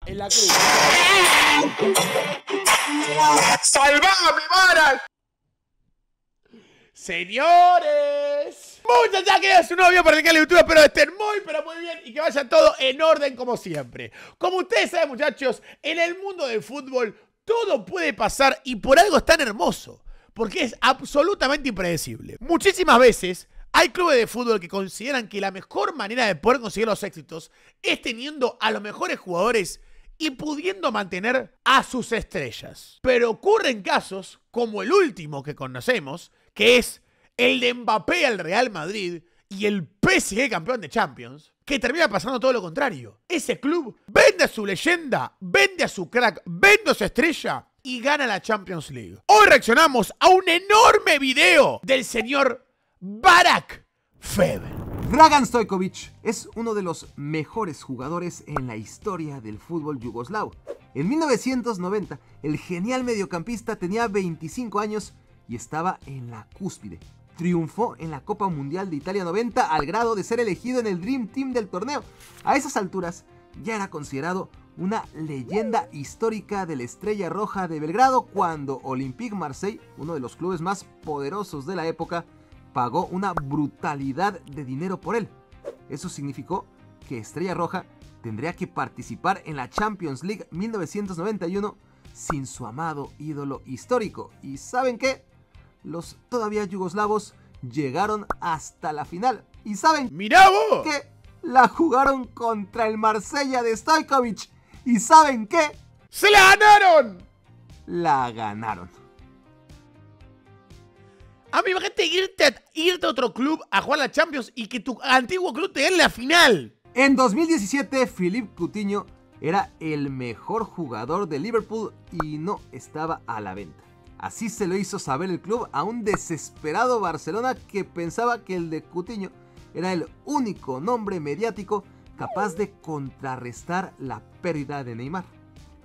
en la cruz. ¡Salvame, Mara! Señores, muchas gracias, un nuevo video para el canal de YouTube. Espero que estén muy, pero muy bien y que vaya todo en orden como siempre. Como ustedes saben, muchachos, en el mundo del fútbol todo puede pasar y por algo es tan hermoso, porque es absolutamente impredecible. Muchísimas veces hay clubes de fútbol que consideran que la mejor manera de poder conseguir los éxitos es teniendo a los mejores jugadores y pudiendo mantener a sus estrellas. Pero ocurren casos como el último que conocemos, que es el de Mbappé al Real Madrid y el PSG campeón de Champions, que termina pasando todo lo contrario. Ese club vende a su leyenda, vende a su crack, vende a su estrella y gana la Champions League. Hoy reaccionamos a un enorme video del señor Barak Feber. Dragan Stojkovic es uno de los mejores jugadores en la historia del fútbol yugoslavo. En 1990, el genial mediocampista tenía 25 años y estaba en la cúspide. Triunfó en la Copa Mundial de Italia 90 al grado de ser elegido en el Dream Team del torneo. A esas alturas ya era considerado una leyenda histórica de la Estrella Roja de Belgrado cuando Olympique Marseille, uno de los clubes más poderosos de la época, pagó una brutalidad de dinero por él. Eso significó que Estrella Roja tendría que participar en la Champions League 1991 sin su amado ídolo histórico. ¿Y saben qué? Los todavía yugoslavos llegaron hasta la final. ¿Y saben ¡Mirá vos! qué? La jugaron contra el Marsella de Stojkovic. ¿Y saben qué? ¡Se la ganaron! La ganaron. A mí, imagínate irte a otro club a jugar la Champions y que tu antiguo club te gane la final. En 2017, Philippe Coutinho era el mejor jugador de Liverpool y no estaba a la venta. Así se lo hizo saber el club a un desesperado Barcelona que pensaba que el de Coutinho era el único nombre mediático capaz de contrarrestar la pérdida de Neymar.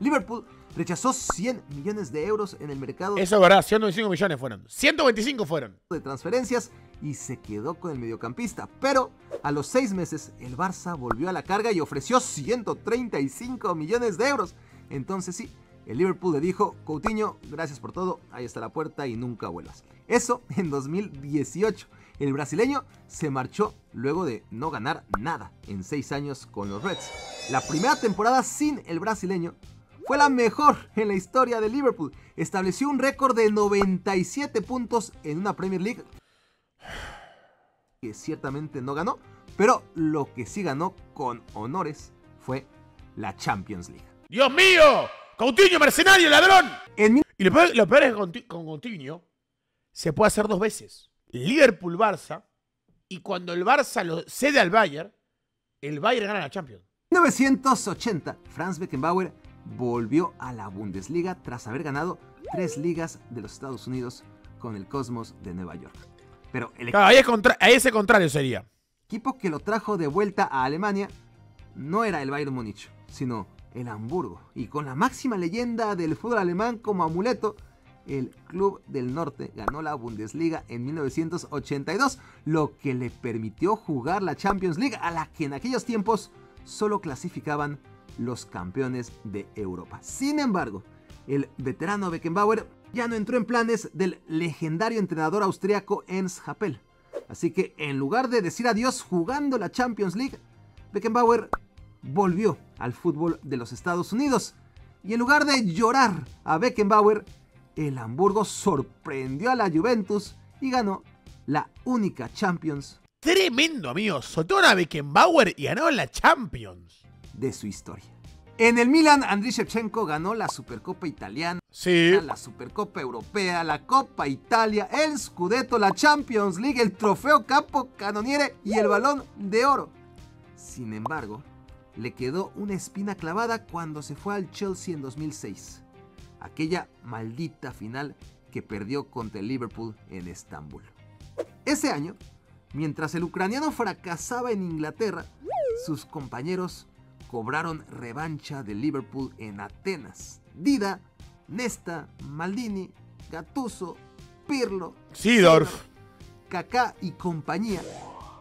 Liverpool rechazó 100 millones de euros en el mercado. Eso es verdad, 125 millones fueron. 125 fueron. De transferencias y se quedó con el mediocampista. Pero a los 6 meses el Barça volvió a la carga y ofreció 135 millones de euros. Entonces sí, el Liverpool le dijo: Coutinho, gracias por todo, ahí está la puerta y nunca vuelvas. Eso en 2018. El brasileño se marchó luego de no ganar nada en 6 años con los Reds. La primera temporada sin el brasileño fue la mejor en la historia de Liverpool. Estableció un récord de 97 puntos en una Premier League que ciertamente no ganó, pero lo que sí ganó con honores fue la Champions League. ¡Dios mío! ¡Coutinho, mercenario, ladrón! Y lo peor es que con Coutinho se puede hacer 2 veces. Liverpool-Barça, y cuando el Barça lo cede al Bayern, el Bayern gana la Champions. En 1980, Franz Beckenbauer volvió a la Bundesliga tras haber ganado 3 ligas de los Estados Unidos con el Cosmos de Nueva York. Pero el Claro, ahí ese contrario sería. equipo que lo trajo de vuelta a Alemania no era el Bayern Múnich, sino el Hamburgo. Y con la máxima leyenda del fútbol alemán como amuleto, el Club del Norte ganó la Bundesliga en 1982, lo que le permitió jugar la Champions League, a la que en aquellos tiempos solo clasificaban los campeones de Europa. Sin embargo, el veterano Beckenbauer ya no entró en planes del legendario entrenador austriaco Ernst Happel. Así que en lugar de decir adiós jugando la Champions League, Beckenbauer volvió al fútbol de los Estados Unidos. Y en lugar de llorar a Beckenbauer, el Hamburgo sorprendió a la Juventus y ganó la única Champions Tremendo, amigos. Soltaron a Beckenbauer y ganaron la Champions de su historia. En el Milan, Andriy Shevchenko ganó la Supercopa Italiana, Sí. la Supercopa Europea, la Copa Italia, el Scudetto, la Champions League, el Trofeo Capo Cannoniere y el Balón de Oro. Sin embargo, le quedó una espina clavada cuando se fue al Chelsea en 2006. Aquella maldita final que perdió contra el Liverpool en Estambul. Ese año, mientras el ucraniano fracasaba en Inglaterra, sus compañeros cobraron revancha de Liverpool en Atenas. Dida, Nesta, Maldini, Gattuso, Pirlo, Seedorf, Kaká y compañía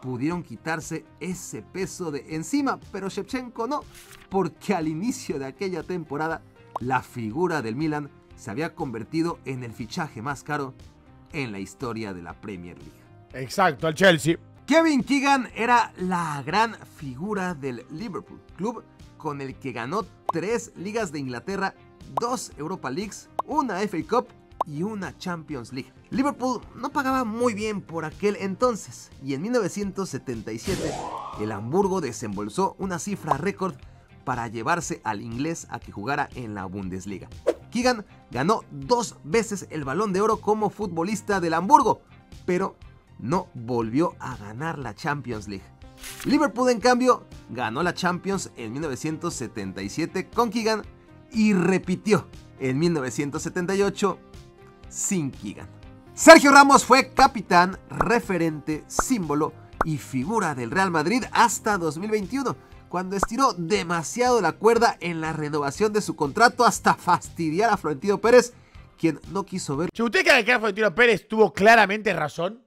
pudieron quitarse ese peso de encima, pero Shevchenko no, porque al inicio de aquella temporada la figura del Milan se había convertido en el fichaje más caro en la historia de la Premier League. Exacto, al Chelsea. Kevin Keegan era la gran figura del Liverpool, club con el que ganó 3 ligas de Inglaterra, 2 Europa Leagues, una FA Cup y una Champions League. Liverpool no pagaba muy bien por aquel entonces y en 1977 el Hamburgo desembolsó una cifra récord para llevarse al inglés a que jugara en la Bundesliga. Keegan ganó 2 veces el Balón de Oro como futbolista del Hamburgo, pero no volvió a ganar la Champions League. Liverpool, en cambio, ganó la Champions en 1977 con Keegan y repitió en 1978 sin Keegan. Sergio Ramos fue capitán, referente, símbolo y figura del Real Madrid hasta 2021, cuando estiró demasiado la cuerda en la renovación de su contrato hasta fastidiar a Florentino Pérez, quien no quiso ver. Si usted cree que Florentino Pérez tuvo claramente razón,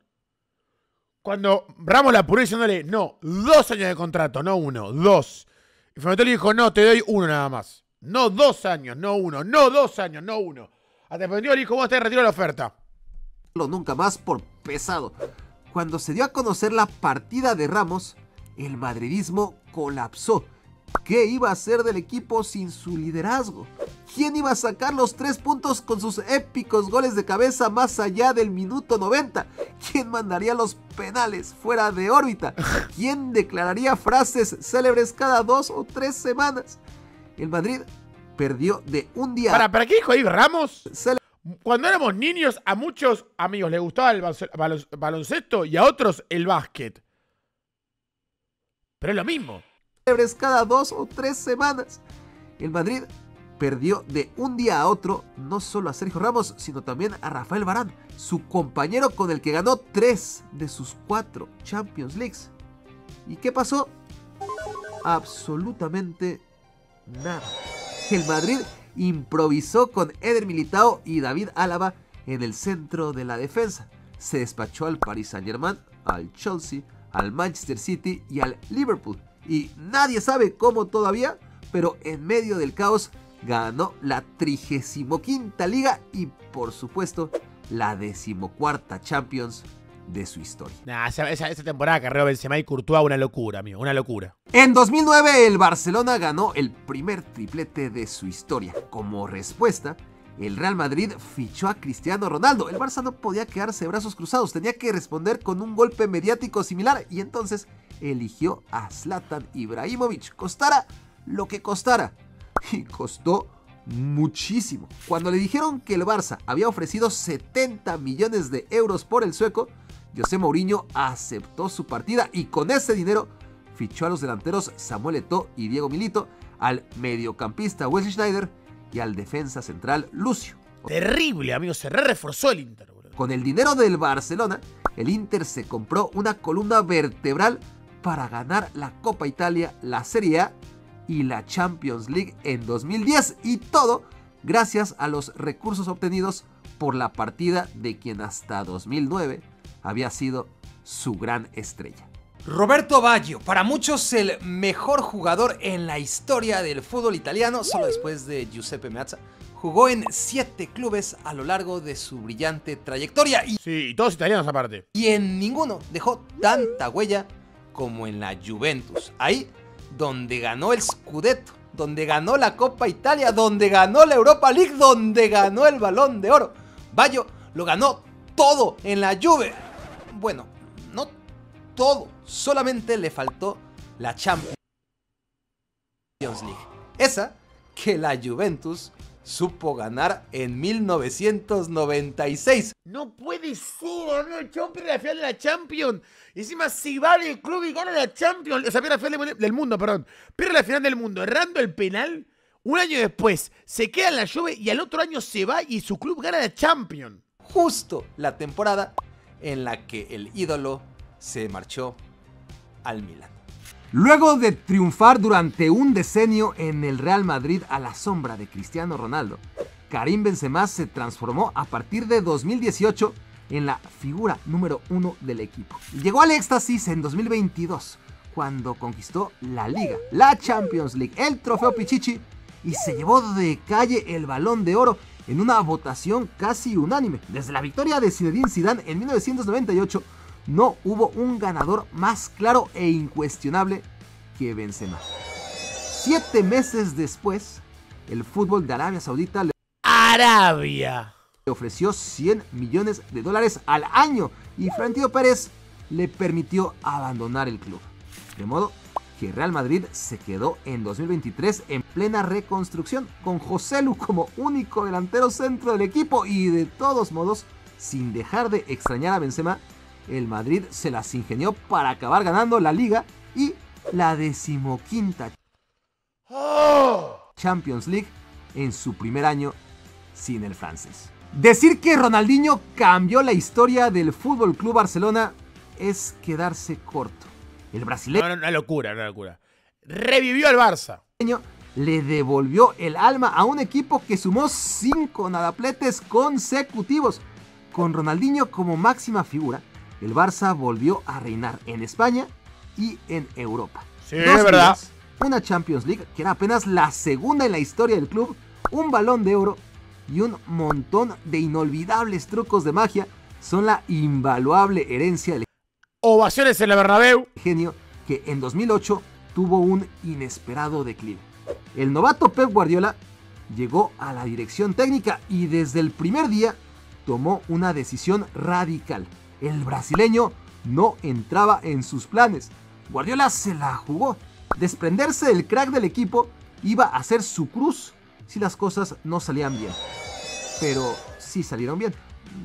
cuando Ramos la apuró diciéndole, no, 2 años de contrato, no 1, 2. Y Florentino le dijo, no, te doy 1 nada más. No 2 años, no 1, no 2 años, no 1. Hasta Florentino le dijo, vos te retiro la oferta. Nunca más por pesado. Cuando se dio a conocer la partida de Ramos, el madridismo colapsó. ¿Qué iba a hacer del equipo sin su liderazgo? ¿Quién iba a sacar los 3 puntos con sus épicos goles de cabeza más allá del minuto 90? ¿Quién mandaría los penales fuera de órbita? ¿Quién declararía frases célebres cada 2 o 3 semanas? El Madrid perdió de un día. ¿Para qué dijo ahí Ramos? Cuando éramos niños, a muchos amigos les gustaba el baloncesto y a otros el básquet. Pero es lo mismo. Cada 2 o 3 semanas. El Madrid perdió de un día a otro no solo a Sergio Ramos, sino también a Rafael Varane, su compañero con el que ganó 3 de sus 4 Champions Leagues. ¿Y qué pasó? Absolutamente nada. El Madrid improvisó con Eder Militao y David Álava en el centro de la defensa. Se despachó al Paris Saint-Germain, al Chelsea, al Manchester City y al Liverpool. Y nadie sabe cómo todavía, pero en medio del caos ganó la 35ª liga y por supuesto la 14ª Champions de su historia. Nah, esa temporada que arreó Benzema y Courtois, una locura, amigo, una locura. En 2009 el Barcelona ganó el primer triplete de su historia. Como respuesta, el Real Madrid fichó a Cristiano Ronaldo. El Barça no podía quedarse de brazos cruzados, tenía que responder con un golpe mediático similar y entonces eligió a Zlatan Ibrahimovic, costara lo que costara. Y costó muchísimo. Cuando le dijeron que el Barça había ofrecido 70 millones de euros por el sueco, José Mourinho aceptó su partida y con ese dinero fichó a los delanteros Samuel Eto'o y Diego Milito, al mediocampista Wesley Sneijder y al defensa central Lucio. Terrible, amigo, se reforzó el Inter, bro. Con el dinero del Barcelona, el Inter se compró una columna vertebral para ganar la Copa Italia, la Serie A y la Champions League en 2010, y todo gracias a los recursos obtenidos por la partida de quien hasta 2009 había sido su gran estrella. Roberto Baggio, para muchos el mejor jugador en la historia del fútbol italiano, solo después de Giuseppe Meazza. Jugó en 7 clubes a lo largo de su brillante trayectoria Sí, y todos italianos aparte. y en ninguno dejó tanta huella como en la Juventus. Ahí donde ganó el Scudetto, donde ganó la Copa Italia, donde ganó la Europa League, donde ganó el Balón de Oro. Baggio lo ganó todo en la Juve. Bueno, no todo, solamente le faltó la Champions League. Esa que la Juventus supo ganar en 1996. No puede ser, amigo, el chabón pierde la final de la Champions. Y encima se va del club y gana la Champions. O sea, pierde la final del mundo, perdón. Pierde la final del mundo, errando el penal. Un año después se queda en la Juve y al otro año se va y su club gana la Champions. Justo la temporada en la que el ídolo se marchó al Milan. Luego de triunfar durante un decenio en el Real Madrid a la sombra de Cristiano Ronaldo, Karim Benzema se transformó a partir de 2018 en la figura número 1 del equipo. Llegó al éxtasis en 2022, cuando conquistó la Liga, la Champions League, el Trofeo Pichichi y se llevó de calle el Balón de Oro en una votación casi unánime. Desde la victoria de Zinedine Zidane en 1998, no hubo un ganador más claro e incuestionable que Benzema. 7 meses después, el fútbol de Arabia Saudita le ofreció $100 millones al año y Florentino Pérez le permitió abandonar el club. De modo que Real Madrid se quedó en 2023 en plena reconstrucción, con Joselu como único delantero centro del equipo y de todos modos, sin dejar de extrañar a Benzema, el Madrid se las ingenió para acabar ganando la Liga y la 15ª Champions League en su primer año sin el francés. Decir que Ronaldinho cambió la historia del FC Barcelona es quedarse corto. El brasileño, Una locura. Revivió al Barça. Le devolvió el alma a un equipo que sumó 5 nadapletes consecutivos. Con Ronaldinho como máxima figura, el Barça volvió a reinar en España y en Europa. Sí, es verdad. Ligas, una Champions League, que era apenas la segunda en la historia del club, un Balón de Oro y un montón de inolvidables trucos de magia son la invaluable herencia del Ovaciones en el Bernabéu. genio que en 2008 tuvo un inesperado declive. El novato Pep Guardiola llegó a la dirección técnica y desde el primer día tomó una decisión radical. El brasileño no entraba en sus planes. Guardiola se la jugó. Desprenderse del crack del equipo iba a ser su cruz si las cosas no salían bien. Pero sí salieron bien.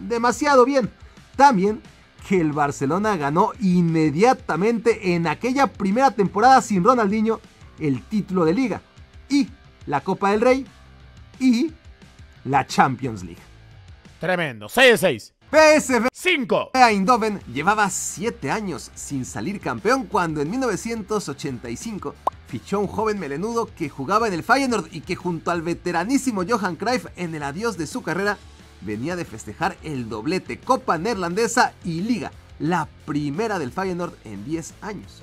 Demasiado bien. También que el Barcelona ganó inmediatamente en aquella primera temporada sin Ronaldinho el título de Liga y la Copa del Rey y la Champions League. Tremendo. 6 de 6. PSV 5. Eindhoven llevaba 7 años sin salir campeón cuando en 1985 fichó a un joven melenudo que jugaba en el Feyenoord y que junto al veteranísimo Johan Cruyff en el adiós de su carrera venía de festejar el doblete Copa Neerlandesa y Liga, la primera del Feyenoord en 10 años.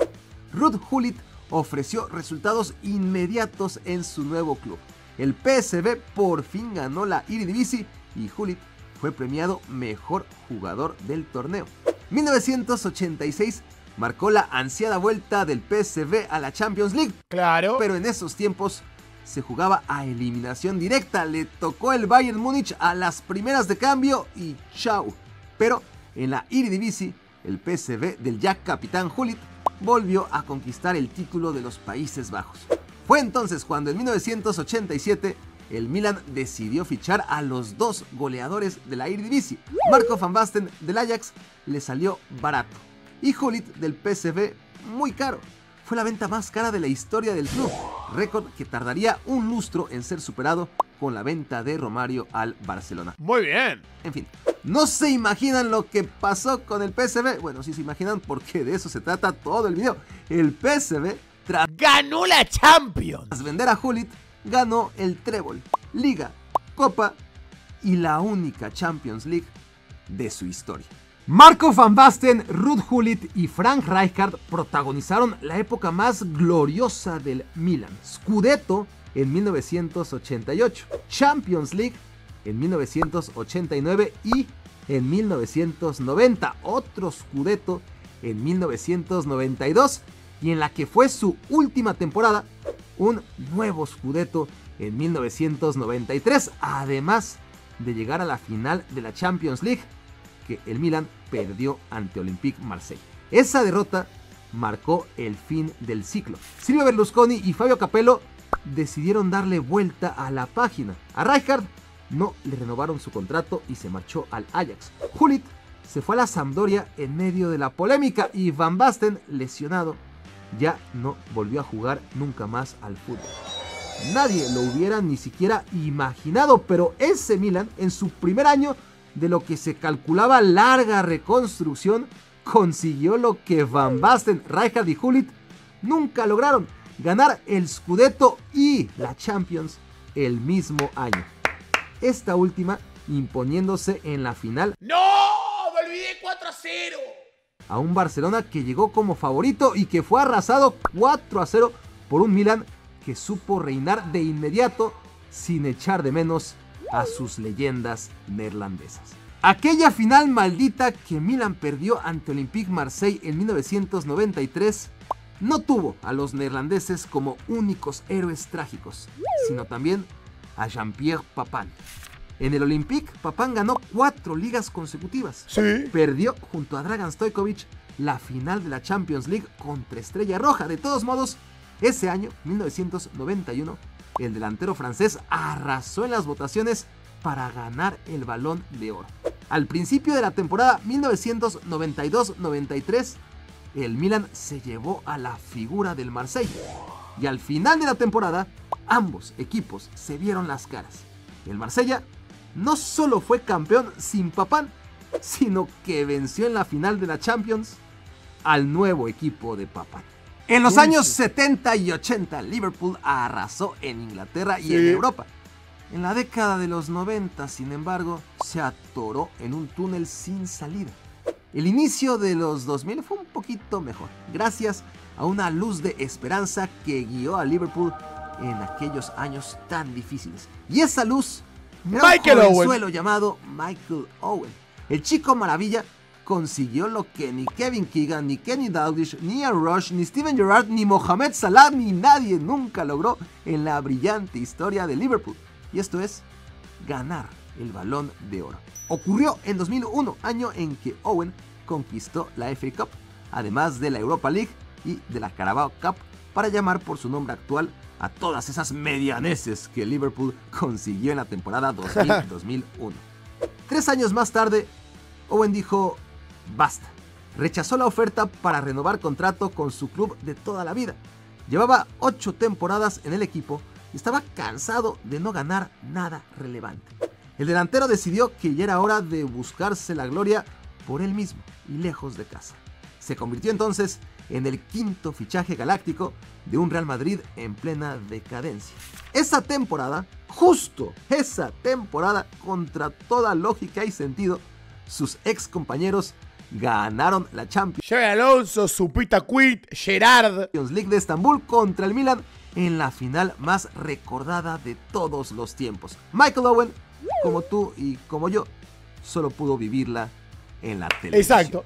Ruud Gullit ofreció resultados inmediatos en su nuevo club. El PSV por fin ganó la Eredivisie y Gullit fue premiado mejor jugador del torneo. 1986 marcó la ansiada vuelta del PSV a la Champions League. Claro. Pero en esos tiempos se jugaba a eliminación directa. Le tocó el Bayern Múnich a las primeras de cambio y chau. Pero en la Eredivisie, el PSV del ya capitán Gullit volvió a conquistar el título de los Países Bajos. Fue entonces cuando en 1987 el Milan decidió fichar a los 2 goleadores de la Eredivisie. Marco van Basten del Ajax le salió barato y Gullit del PSV muy caro. Fue la venta más cara de la historia del club, récord que tardaría un lustro en ser superado con la venta de Romario al Barcelona. Muy bien. En fin, ¿no se imaginan lo que pasó con el PSV? Bueno, sí se imaginan porque de eso se trata todo el video. El PSV, Ganó la Champions. tras vender a Gullit, ganó el trébol, Liga, Copa y la única Champions League de su historia. Marco van Basten, Ruud Gullit y Frank Rijkaard protagonizaron la época más gloriosa del Milan. Scudetto en 1988, Champions League en 1989 y en 1990, otro Scudetto en 1992 y en la que fue su última temporada, un nuevo Scudetto en 1993, además de llegar a la final de la Champions League que el Milan perdió ante Olympique Marsella. Esa derrota marcó el fin del ciclo. Silvio Berlusconi y Fabio Capello decidieron darle vuelta a la página. A Rijkaard no le renovaron su contrato y se marchó al Ajax. Gullit se fue a la Sampdoria en medio de la polémica y Van Basten, lesionado, ya no volvió a jugar nunca más al fútbol. Nadie lo hubiera ni siquiera imaginado, pero ese Milan, en su primer año de lo que se calculaba larga reconstrucción, consiguió lo que Van Basten, Rijkaard y Gullit nunca lograron: ganar el Scudetto y la Champions el mismo año. Esta última imponiéndose en la final ¡No! 4-0. A un Barcelona que llegó como favorito y que fue arrasado 4-0 por un Milan que supo reinar de inmediato sin echar de menos a sus leyendas neerlandesas. Aquella final maldita que Milan perdió ante Olympique Marseille en 1993 no tuvo a los neerlandeses como únicos héroes trágicos, sino también a Jean-Pierre Papin. En el Olympique, Papin ganó 4 ligas consecutivas. Sí. Perdió junto a Dragan Stojkovic la final de la Champions League contra Estrella Roja. De todos modos, ese año, 1991, el delantero francés arrasó en las votaciones para ganar el Balón de Oro. Al principio de la temporada 1992-93, el Milan se llevó a la figura del Marseille. Y al final de la temporada, ambos equipos se vieron las caras. El Marsella no solo fue campeón sin Papin, sino que venció en la final de la Champions al nuevo equipo de Papin. En los años 70 y 80, Liverpool arrasó en Inglaterra y en Europa. En la década de los 90, sin embargo, se atoró en un túnel sin salida. El inicio de los 2000 fue un poquito mejor, gracias a una luz de esperanza que guió a Liverpool en aquellos años tan difíciles. Y esa luz era Michael un Owen. jovenzuelo llamado Michael Owen. El chico maravilla consiguió lo que ni Kevin Keegan, ni Kenny Dalglish, ni Ian Rush, ni Steven Gerrard, ni Mohamed Salah, ni nadie nunca logró en la brillante historia de Liverpool. Y esto es ganar el Balón de Oro. Ocurrió en 2001, año en que Owen conquistó la FA Cup, además de la Europa League y de la Carabao Cup, para llamar por su nombre actual a todas esas medianeses que Liverpool consiguió en la temporada 2000-2001. 3 años más tarde, Owen dijo basta. Rechazó la oferta para renovar contrato con su club de toda la vida. Llevaba 8 temporadas en el equipo y estaba cansado de no ganar nada relevante. El delantero decidió que ya era hora de buscarse la gloria por él mismo y lejos de casa. Se convirtió entonces en el 5º fichaje galáctico de un Real Madrid en plena decadencia. Esa temporada, justo esa temporada, contra toda lógica y sentido, sus ex compañeros ganaron la Champions Xabi Alonso, Supita Quit, Gerard. League de Estambul contra el Milan en la final más recordada de todos los tiempos. Michael Owen, como tú y como yo, solo pudo vivirla en la televisión. Exacto.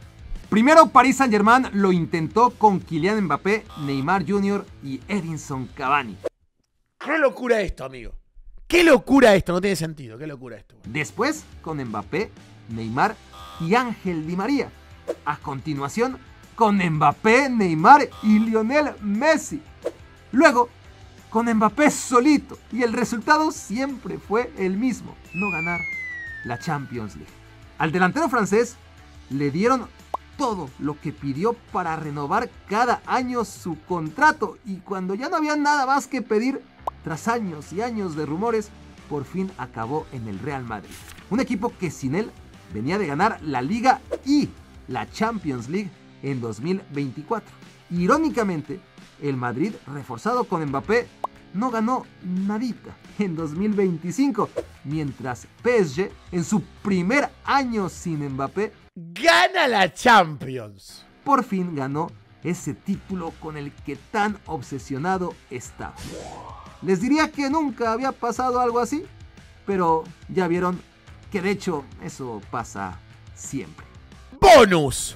Primero Paris Saint-Germain lo intentó con Kylian Mbappé, Neymar Jr. y Edinson Cavani. Qué locura esto, amigo. Qué locura esto, no tiene sentido. Qué locura esto. Después con Mbappé, Neymar y Ángel Di María. A continuación con Mbappé, Neymar y Lionel Messi. Luego con Mbappé solito. Y el resultado siempre fue el mismo: no ganar la Champions League. Al delantero francés le dieron todo lo que pidió para renovar cada año su contrato, y cuando ya no había nada más que pedir, tras años y años de rumores, por fin acabó en el Real Madrid. Un equipo que sin él venía de ganar la Liga y la Champions League en 2024. Irónicamente, el Madrid, reforzado con Mbappé, no ganó nadita en 2025, mientras PSG, en su primer año sin Mbappé, Gana la Champions. por fin ganó ese título con el que tan obsesionado estaba. Les diría que nunca había pasado algo así, pero ya vieron que de hecho eso pasa siempre. Bonus.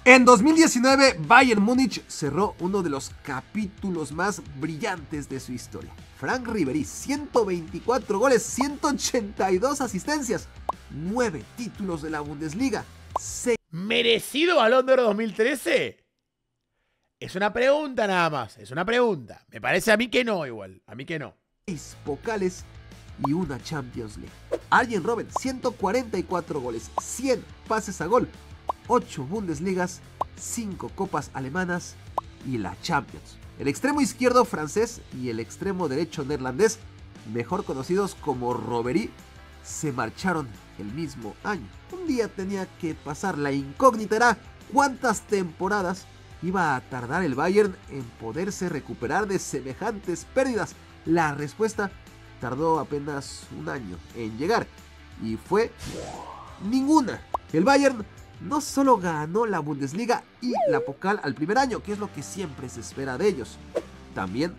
En 2019, Bayern Múnich cerró uno de los capítulos más brillantes de su historia. Frank Ribéry, 124 goles, 182 asistencias, 9 títulos de la Bundesliga, 6 ¿Merecido Balón de Oro 2013? Es una pregunta nada más, es una pregunta. Me parece a mí que no igual, a mí que no. pokales y una Champions League. Arjen Robben, 144 goles, 100 pases a gol, 8 Bundesligas, 5 copas alemanas y la Champions. El extremo izquierdo francés y el extremo derecho neerlandés, mejor conocidos como Ribéry, se marcharon el mismo año. Un día tenía que pasar. La incógnita era cuántas temporadas iba a tardar el Bayern en poderse recuperar de semejantes pérdidas. La respuesta tardó apenas un año en llegar y fue ninguna. El Bayern no solo ganó la Bundesliga y la Pokal al primer año, que es lo que siempre se espera de ellos, también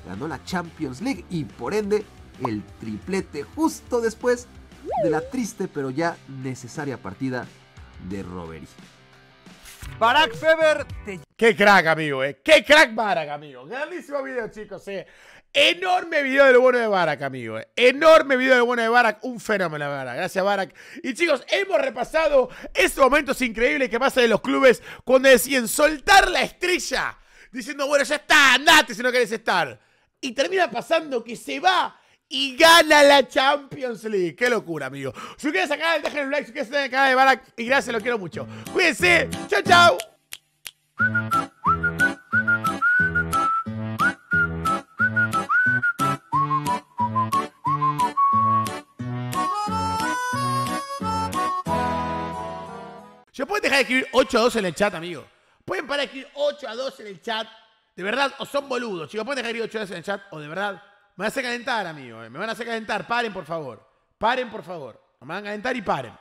ganó la Champions League y por ende el triplete justo después de la triste pero ya necesaria partida de Robbery. Barak Feber te... Qué crack, amigo, Qué crack Barak, amigo. Grandísimo video, chicos, Enorme video del bueno de Barak, amigo, Enorme video del bueno de Barak. Un fenómeno, Barak. Gracias, Barak. Y chicos, hemos repasado esos momentos increíbles que pasan en los clubes cuando deciden soltar la estrella. Diciendo, bueno, ya está, andate si no querés estar. Y termina pasando que se va y gana la Champions League. Qué locura, amigo. Suscríbanse al canal, dejen un like, suscríbanse al canal de Barak. Y gracias, lo quiero mucho. Cuídense. Chao, chao. ¿Se pueden dejar de escribir 8-2 en el chat, amigo? ¿Pueden parar de escribir 8-2 en el chat? ¿De verdad? ¿O son boludos? Chicos, ¿pueden dejar de escribir 8-2 en el chat? ¿O de verdad? Me van a hacer calentar, amigo. Me van a hacer calentar. Paren, por favor. Paren, por favor. Me van a calentar y paren.